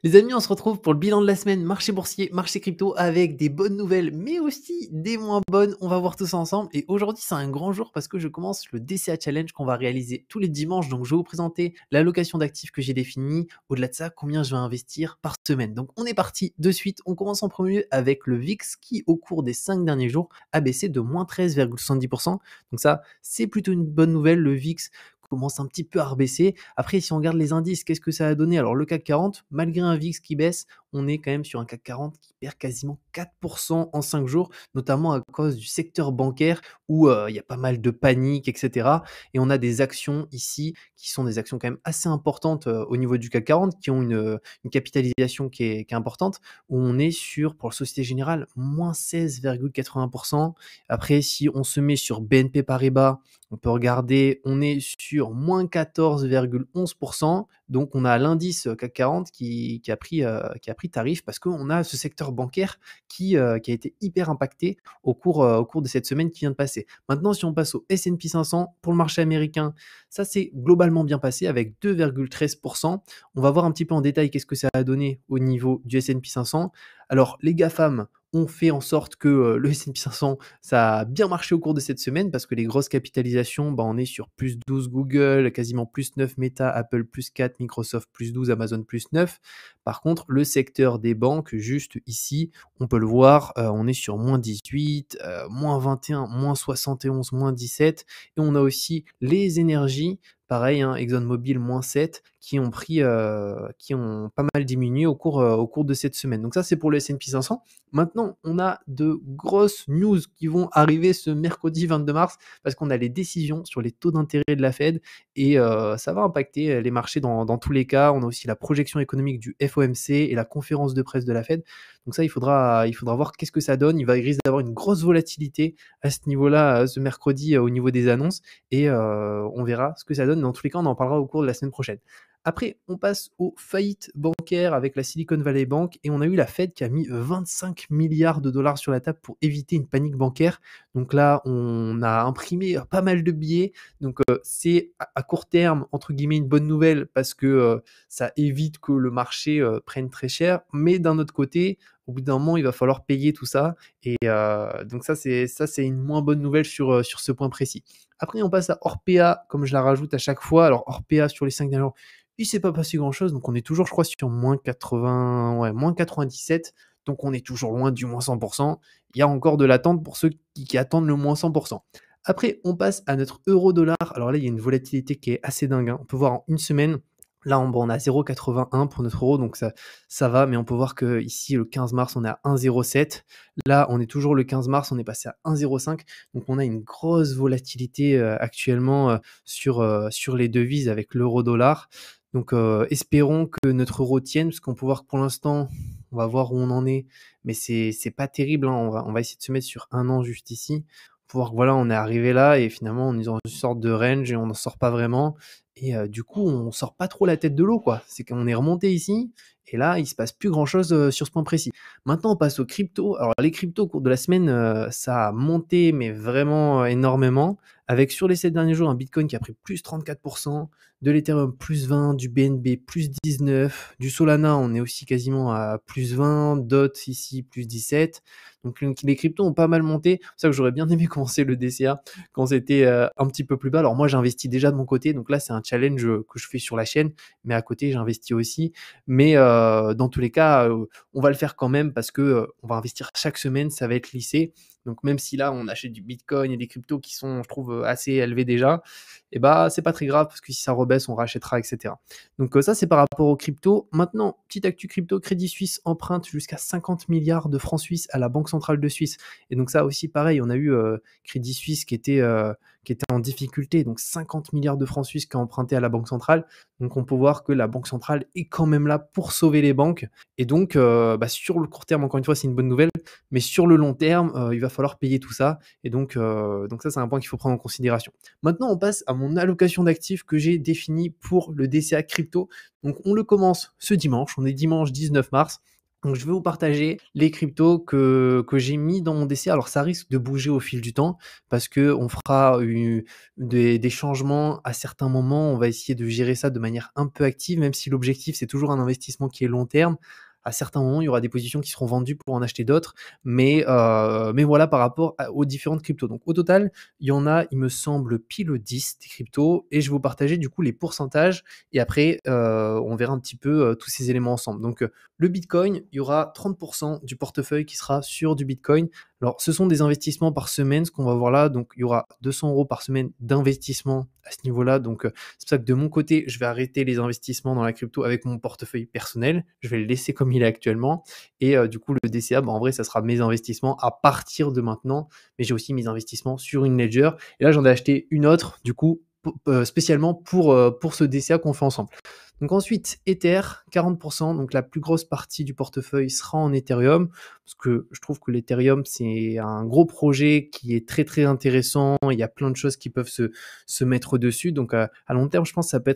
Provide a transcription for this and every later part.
Les amis, on se retrouve pour le bilan de la semaine, marché boursier, marché crypto, avec des bonnes nouvelles, mais aussi des moins bonnes. On va voir tout ça ensemble. Et aujourd'hui, c'est un grand jour parce que je commence le DCA Challenge qu'on va réaliser tous les dimanches. Donc, je vais vous présenter l'allocation d'actifs que j'ai définie. Au-delà de ça, combien je vais investir par semaine. Donc, on est parti de suite. On commence en premier avec le VIX qui, au cours des 5 derniers jours, a baissé de moins 13,70%. Donc ça, c'est plutôt une bonne nouvelle. Le VIX commence un petit peu à rebaisser. Après, si on regarde les indices, qu'est-ce que ça a donné? Alors, le CAC 40, malgré un VIX qui baisse, on est quand même sur un CAC 40 qui perd quasiment 4% en 5 jours, notamment à cause du secteur bancaire où il y a pas mal de panique, etc. Et on a des actions ici qui sont des actions quand même assez importantes au niveau du CAC 40, qui ont une capitalisation qui est importante, où on est sur, pour la Société Générale, moins 16,80%. Après, si on se met sur BNP Paribas, on peut regarder, on est sur moins 14,11%. Donc, on a l'indice CAC 40 qui a pris tarif parce qu'on a ce secteur bancaire qui a été hyper impacté au cours de cette semaine qui vient de passer. Maintenant, si on passe au S&P 500, pour le marché américain, ça s'est globalement bien passé avec 2,13%. On va voir un petit peu en détail qu'est-ce que ça a donné au niveau du S&P 500. Alors, les GAFAM ont fait en sorte que le S&P 500, ça a bien marché au cours de cette semaine parce que les grosses capitalisations, on est sur plus 12 Google, quasiment plus 9 Meta, Apple plus 4, Microsoft plus 12, Amazon plus 9. Par contre, le secteur des banques, juste ici, on peut le voir, on est sur moins 18, moins 21, moins 71, moins 17. Et on a aussi les énergies, pareil, hein, ExxonMobil moins 7, qui ont pas mal diminué au cours de cette semaine. Donc ça, c'est pour le S&P 500. Maintenant, on a de grosses news qui vont arriver ce mercredi 22 mars parce qu'on a les décisions sur les taux d'intérêt de la Fed et ça va impacter les marchés dans tous les cas. On a aussi la projection économique du FOMC et la conférence de presse de la Fed. Donc ça, il faudra voir qu'est-ce que ça donne. Il risque d'avoir une grosse volatilité à ce niveau-là, ce mercredi, au niveau des annonces et on verra ce que ça donne. Dans tous les cas, on en parlera au cours de la semaine prochaine. Après, on passe aux faillites bancaires avec la Silicon Valley Bank et on a eu la Fed qui a mis 25 milliards de dollars sur la table pour éviter une panique bancaire. Donc là, on a imprimé pas mal de billets. Donc c'est à court terme, entre guillemets, une bonne nouvelle parce que ça évite que le marché prenne très cher. Mais d'un autre côté, au bout d'un moment, il va falloir payer tout ça. Et donc ça, c'est une moins bonne nouvelle sur ce point précis. Après, on passe à Orpea, comme je la rajoute à chaque fois. Alors, Orpea, sur les 5 derniers jours, il s'est pas passé grand-chose. Donc, on est toujours, je crois, sur moins 80, ouais, moins 97. Donc, on est toujours loin du moins 100%. Il y a encore de l'attente pour ceux qui attendent le moins 100%. Après, on passe à notre euro-dollar. Alors là, il y a une volatilité qui est assez dingue, hein. On peut voir en une semaine, là, on a 0,81 pour notre euro, donc ça va, mais on peut voir que ici, le 15 mars, on est à 1,07. Là, on est toujours le 15 mars, on est passé à 1,05. Donc, on a une grosse volatilité actuellement sur les devises avec l'euro-dollar. Donc, espérons que notre euro tienne, parce qu'on peut voir que pour l'instant, on va voir où on en est, mais c'est pas terrible, hein. On va essayer de se mettre sur un an juste ici. Pour voir que voilà, on est arrivé là et finalement, on est dans une sorte de range et on n'en sort pas vraiment. Et du coup, on sort pas trop la tête de l'eau, quoi. C'est qu'on est remonté ici, et là, il se passe plus grand-chose sur ce point précis. Maintenant, on passe aux cryptos. Alors, les cryptos, au cours de la semaine, ça a monté, mais vraiment énormément. Avec sur les 7 derniers jours, un Bitcoin qui a pris plus 34%, de l'Ethereum plus 20, du BNB plus 19, du Solana, on est aussi quasiment à plus 20, DOT ici plus 17. Donc, les cryptos ont pas mal monté. C'est pour ça que j'aurais bien aimé commencer le DCA quand c'était un petit peu plus bas. Alors moi, j'investis déjà de mon côté, donc là, c'est un challenge que je fais sur la chaîne, mais à côté, j'investis aussi. Mais dans tous les cas, on va le faire quand même parce que on va investir chaque semaine, ça va être lissé. Donc même si là, on achète du Bitcoin et des cryptos qui sont, je trouve, assez élevés déjà, et bah c'est pas très grave parce que si ça rebaisse, on rachètera, etc. Donc ça, c'est par rapport aux cryptos. Maintenant, petite actu crypto, Crédit Suisse emprunte jusqu'à 50 milliards de francs suisses à la Banque centrale de Suisse. Et donc ça aussi, pareil, on a eu Crédit Suisse qui était en difficulté, donc 50 milliards de francs suisses qui ont emprunté à la Banque centrale. Donc on peut voir que la Banque centrale est quand même là pour sauver les banques. Et donc sur le court terme, encore une fois, c'est une bonne nouvelle, mais sur le long terme, il va falloir payer tout ça. Et donc ça, c'est un point qu'il faut prendre en considération. Maintenant, on passe à mon allocation d'actifs que j'ai définie pour le DCA crypto. Donc on le commence ce dimanche, on est dimanche 19 mars. Donc, je vais vous partager les cryptos que j'ai mis dans mon DC. Alors, ça risque de bouger au fil du temps parce qu'on fera des changements à certains moments. On va essayer de gérer ça de manière un peu active, même si l'objectif, c'est toujours un investissement qui est long terme. À certains moments, il y aura des positions qui seront vendues pour en acheter d'autres. Mais voilà par rapport aux différentes cryptos. Donc, au total, il y en a, il me semble, pile 10 des cryptos. Et je vais vous partager du coup les pourcentages. Et après, on verra un petit peu tous ces éléments ensemble. Donc, le Bitcoin, il y aura 30% du portefeuille qui sera sur du Bitcoin. Alors, ce sont des investissements par semaine, ce qu'on va voir là. Donc, il y aura 200 euros par semaine d'investissement à ce niveau-là. Donc, c'est pour ça que de mon côté, je vais arrêter les investissements dans la crypto avec mon portefeuille personnel. Je vais le laisser comme il est actuellement. Et du coup, le DCA, en vrai, ça sera mes investissements à partir de maintenant. Mais j'ai aussi mes investissements sur une ledger. Et là, j'en ai acheté une autre, du coup, spécialement pour ce DCA qu'on fait ensemble. Donc ensuite, Ether, 40%, donc la plus grosse partie du portefeuille sera en Ethereum, parce que je trouve que l'Ethereum, c'est un gros projet qui est très très intéressant, il y a plein de choses qui peuvent se mettre dessus, donc à long terme, je pense que ça peut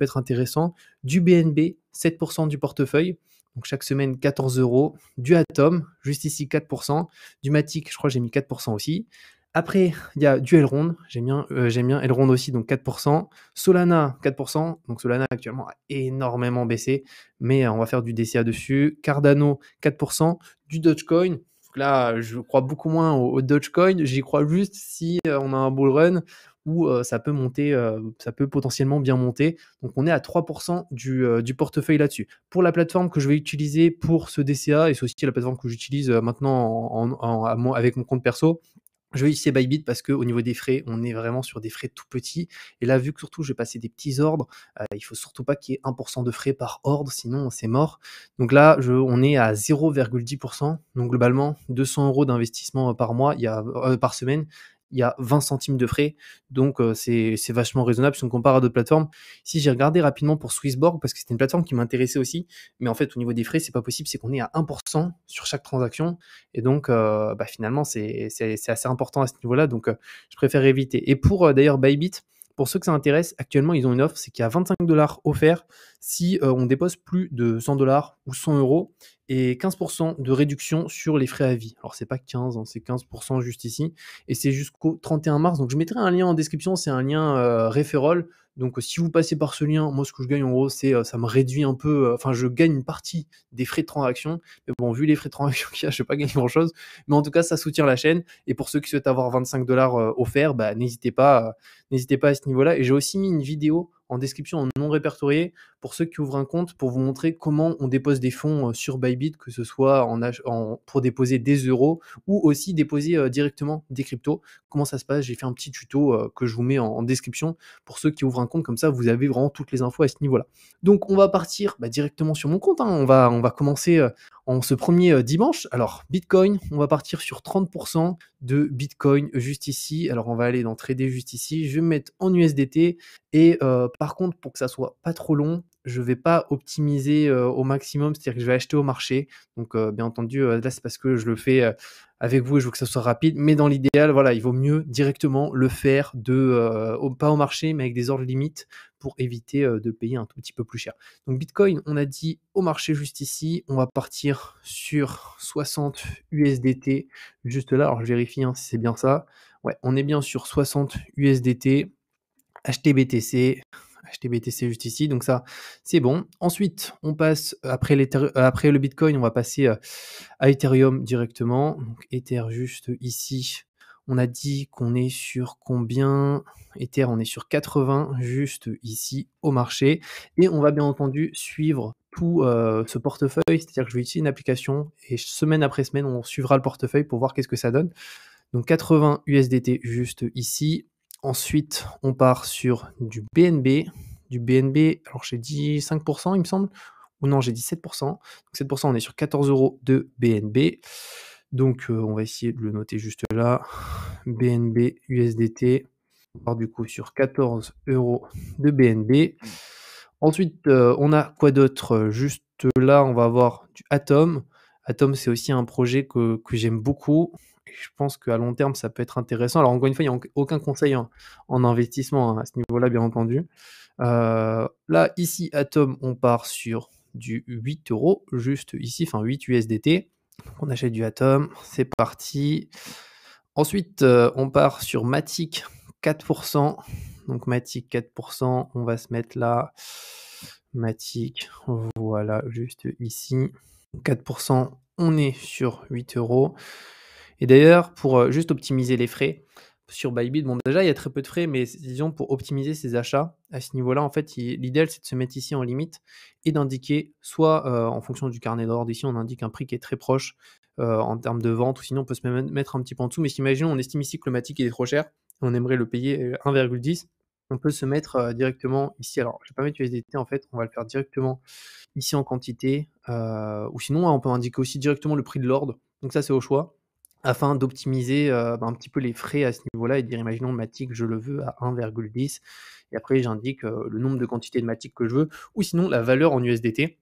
être intéressant. Du BNB, 7% du portefeuille, donc chaque semaine 14 euros. Du Atom, juste ici 4%. Du Matic, je crois que j'ai mis 4% aussi. Après, il y a du Elrond, j'aime bien Elrond aussi, donc 4%. Solana, 4%, donc Solana actuellement a énormément baissé, mais on va faire du DCA dessus. Cardano, 4%. Du Dogecoin, donc là, je crois beaucoup moins au Dogecoin, j'y crois juste si on a un bull run où ça peut monter, ça peut potentiellement bien monter. Donc on est à 3% du portefeuille là-dessus. Pour la plateforme que je vais utiliser pour ce DCA, et c'est aussi la plateforme que j'utilise maintenant avec mon compte perso, je vais utiliser Bybit parce qu'au niveau des frais, on est vraiment sur des frais tout petits. Et là, vu que surtout je vais passer des petits ordres, il faut surtout pas qu'il y ait 1% de frais par ordre, sinon c'est mort. Donc là, on est à 0,10%. Donc globalement, 200 euros d'investissement par mois, par semaine, il y a 20 centimes de frais. Donc c'est vachement raisonnable si on compare à d'autres plateformes. Si j'ai regardé rapidement pour Swissborg, parce que c'était une plateforme qui m'intéressait aussi, mais en fait au niveau des frais, c'est pas possible, c'est qu'on est à 1% sur chaque transaction. Et donc, finalement, c'est assez important à ce niveau-là. Donc, je préfère éviter. Et pour d'ailleurs Bybit, pour ceux que ça intéresse, actuellement, ils ont une offre, c'est qu'il y a 25 $ offerts si on dépose plus de 100 $ ou 100 euros et 15% de réduction sur les frais à vie. Alors, c'est pas 15, hein, c'est 15% juste ici. Et c'est jusqu'au 31 mars. Donc, je mettrai un lien en description, c'est un lien referral. Donc, si vous passez par ce lien, moi, ce que je gagne en gros, c'est ça me réduit un peu, enfin, je gagne une partie des frais de transaction. Mais bon, vu les frais de transaction qu'il y a, je ne vais pas gagner grand-chose. Mais en tout cas, ça soutient la chaîne. Et pour ceux qui souhaitent avoir 25 $ offerts, n'hésitez pas à ce niveau-là. Et j'ai aussi mis une vidéo en description en non répertorié pour ceux qui ouvrent un compte pour vous montrer comment on dépose des fonds sur Bybit, que ce soit pour déposer des euros ou aussi déposer directement des cryptos. Comment ça se passe? J'ai fait un petit tuto que je vous mets en description pour ceux qui ouvrent un compte. Comme ça, vous avez vraiment toutes les infos à ce niveau-là. Donc, on va partir directement sur mon compte, hein. On va commencer en ce premier dimanche. Alors, Bitcoin, on va partir sur 30% de Bitcoin juste ici. Alors, on va aller dans Trader juste ici. Je vais me mettre en USDT. Et par contre, pour que ça soit pas trop long, je vais pas optimiser au maximum, c'est-à-dire que je vais acheter au marché. Donc, bien entendu, là, c'est parce que je le fais avec vous et je veux que ça soit rapide. Mais dans l'idéal, voilà, il vaut mieux directement le faire pas au marché, mais avec des ordres limites pour éviter de payer un tout petit peu plus cher. Donc Bitcoin, on a dit au marché juste ici, on va partir sur 60 USDT juste là. Alors je vérifie si c'est bien ça. Ouais, on est bien sur 60 USDT. Acheter BTC juste ici, donc ça c'est bon. Ensuite, on passe après le Bitcoin, on va passer à Ethereum directement. Donc Ether juste ici. On a dit qu'on est sur combien? Ether, on est sur 80 juste ici au marché. Et on va bien entendu suivre tout ce portefeuille, c'est-à-dire que je vais utiliser une application et semaine après semaine, on suivra le portefeuille pour voir qu'est-ce que ça donne. Donc 80 USDT juste ici. Ensuite, on part sur du BNB. Du BNB, alors j'ai dit 5%, il me semble. Ou non, j'ai dit 7%. Donc 7%, on est sur 14 euros de BNB. Donc on va essayer de le noter juste là. BNB USDT. On part du coup sur 14 euros de BNB. Ensuite, on a quoi d'autre? Juste là, on va avoir du Atom. Atom, c'est aussi un projet que j'aime beaucoup. Et je pense qu'à long terme, ça peut être intéressant. Alors, encore une fois, il n'y a aucun conseil en investissement à ce niveau-là, bien entendu. Là, ici, Atom, on part sur du 8 € juste ici, enfin 8 USDT. On achète du Atom, c'est parti. Ensuite, on part sur Matic 4%. Donc Matic 4%, on va se mettre là. Matic, voilà, juste ici. 4%, on est sur 8 €. Et d'ailleurs, pour juste optimiser les frais sur Bybit, bon, déjà, il y a très peu de frais, mais disons, pour optimiser ses achats, à ce niveau-là, en fait, l'idéal, c'est de se mettre ici en limite et d'indiquer soit en fonction du carnet d'ordre, ici, on indique un prix qui est très proche en termes de vente, ou sinon, on peut se mettre un petit peu en dessous. Mais si, imaginons, on estime ici que le Matic il est trop cher, on aimerait le payer 1,10, on peut se mettre directement ici. Alors, je vais pas mettre USDT, en fait, on va le faire directement ici en quantité, ou sinon, on peut indiquer aussi directement le prix de l'ordre. Donc ça, c'est au choix, afin d'optimiser un petit peu les frais à ce niveau-là et dire, imaginons, Matic, je le veux à 1,10 et après, j'indique le nombre de quantités de Matic que je veux, ou sinon la valeur en USDT,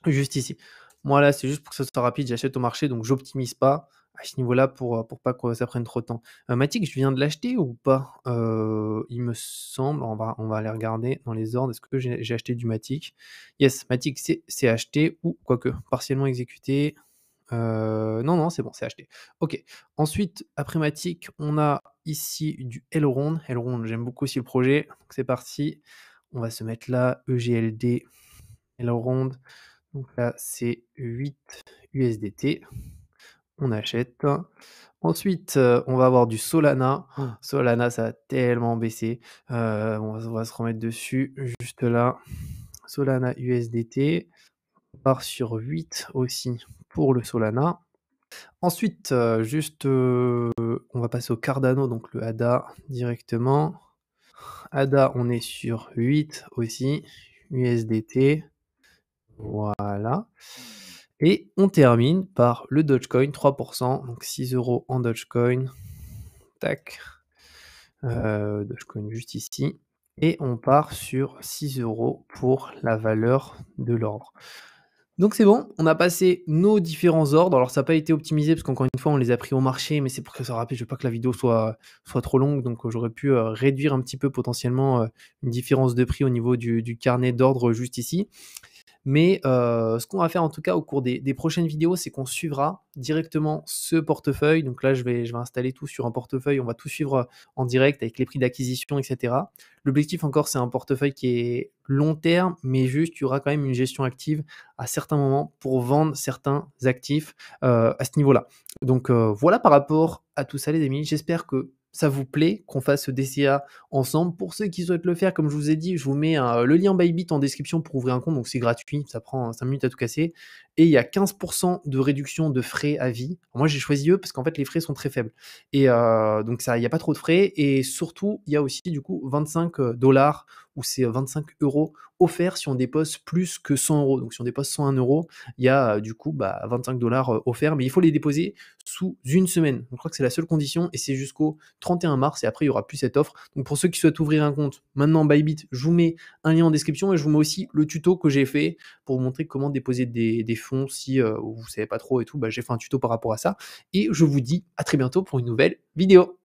juste ici. Moi, là, c'est juste pour que ce soit rapide, j'achète au marché, donc j'optimise pas à ce niveau-là pour pas que ça prenne trop de temps. Matic, je viens de l'acheter ou pas? Il me semble, on va aller regarder dans les ordres, est-ce que j'ai acheté du Matic? Yes, Matic, c'est acheté ou quoique, partiellement exécuté. Non, non, c'est bon, c'est acheté. OK. Ensuite, après Matic, on a ici du Elrond. Elrond, j'aime beaucoup aussi le projet, donc c'est parti. On va se mettre là, EGLD, Elrond. Donc là, c'est 8 USDT. On achète. Ensuite, on va avoir du Solana. Solana, ça a tellement baissé. On va se remettre dessus, juste là. Solana USDT. On part sur 8 aussi pour le Solana. Ensuite, on va passer au Cardano, donc le ADA directement. ADA, on est sur 8 aussi, USDT. Voilà. Et on termine par le Dogecoin, 3%, donc 6 € en Dogecoin. Tac. Dogecoin juste ici. Et on part sur 6 € pour la valeur de l'ordre. Donc c'est bon, on a passé nos différents ordres. Alors ça n'a pas été optimisé parce qu'encore une fois, on les a pris au marché, mais c'est pour que ça rappelle, je veux pas que la vidéo soit trop longue, donc j'aurais pu réduire un petit peu potentiellement une différence de prix au niveau du carnet d'ordre juste ici. Mais ce qu'on va faire en tout cas au cours des prochaines vidéos, c'est qu'on suivra directement ce portefeuille. Donc là, je vais installer tout sur un portefeuille. On va tout suivre en direct avec les prix d'acquisition, etc. L'objectif encore, c'est un portefeuille qui est long terme, mais juste, il y aura quand même une gestion active à certains moments pour vendre certains actifs à ce niveau-là. Donc voilà par rapport à tout ça, les amis. J'espère que ça vous plaît, qu'on fasse ce DCA ensemble. Pour ceux qui souhaitent le faire, comme je vous ai dit, je vous mets le lien Bybit en description pour ouvrir un compte, donc c'est gratuit, ça prend 5 minutes à tout casser. Et il y a 15% de réduction de frais à vie. Alors moi, j'ai choisi eux parce qu'en fait, les frais sont très faibles. Et donc, il n'y a pas trop de frais. Et surtout, il y a aussi du coup 25 $ ou c'est 25 € offerts si on dépose plus que 100 €. Donc, si on dépose 101 €, il y a du coup 25 $ offerts, mais il faut les déposer sous une semaine. Je crois que c'est la seule condition et c'est jusqu'au 31 mars et après il n'y aura plus cette offre. Donc pour ceux qui souhaitent ouvrir un compte maintenant Bybit, je vous mets un lien en description et je vous mets aussi le tuto que j'ai fait pour vous montrer comment déposer des fonds si vous ne savez pas trop et tout. J'ai fait un tuto par rapport à ça et je vous dis à très bientôt pour une nouvelle vidéo.